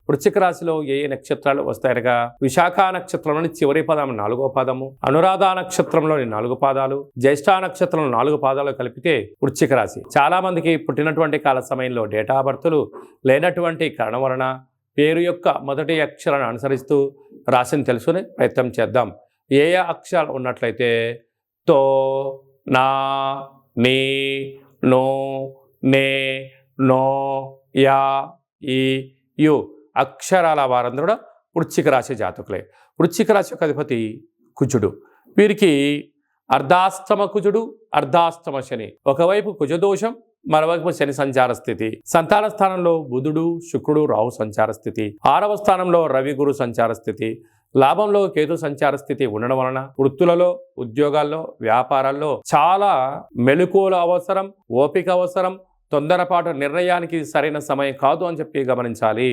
వృశ్చిక రాశిలో ఏ ఏ నక్షత్రాలు వస్తాయనగా విశాఖ నక్షత్రంలోని చివరి పదం 4వ పాదము, అనురాధ నక్షత్రంలోని 4 పాదాలు, జ్యేష్ఠ నక్షత్రం 4 పాదాలు కలిపితే వృశ్చిక రాశి. చాలా మందికి పుట్టినటువంటి కాల సమయంలో డేటా బర్తులు లేనటువంటి కారణం వలన పేరు యొక్క మొదటి అక్షరాన్ని అనుసరిస్తూ రాశిని తెలుసుకునే ప్రయత్నం చేద్దాం. ఏ ఏ అక్షరాలు ఉన్నట్లయితే తో, నా, నీ, నో, నే, నో, యా, ఈ, యు అక్షరాల వారందరూ కూడా వృశ్చిక రాశి జాతకులే. వృశ్చిక రాశి యొక్క అధిపతి కుజుడు. వీరికి అర్ధాష్టమ కుజుడు, అర్ధాష్టమ శని. ఒకవైపు కుజదోషం, మరోవైపు శని సంచార స్థితి. సంతాన స్థానంలో బుధుడు, శుక్రుడు, రాహు సంచార స్థితి. 6వ స్థానంలో రవి, గురు సంచార స్థితి. లాభంలో కేతు సంచార స్థితి ఉండడం వలన వృత్తులలో, ఉద్యోగాల్లో, వ్యాపారాల్లో చాలా మెలకువల అవసరం, ఓపిక అవసరం. తొందరపాటు నిర్ణయానికి సరైన సమయం కాదు అని చెప్పి గమనించాలి.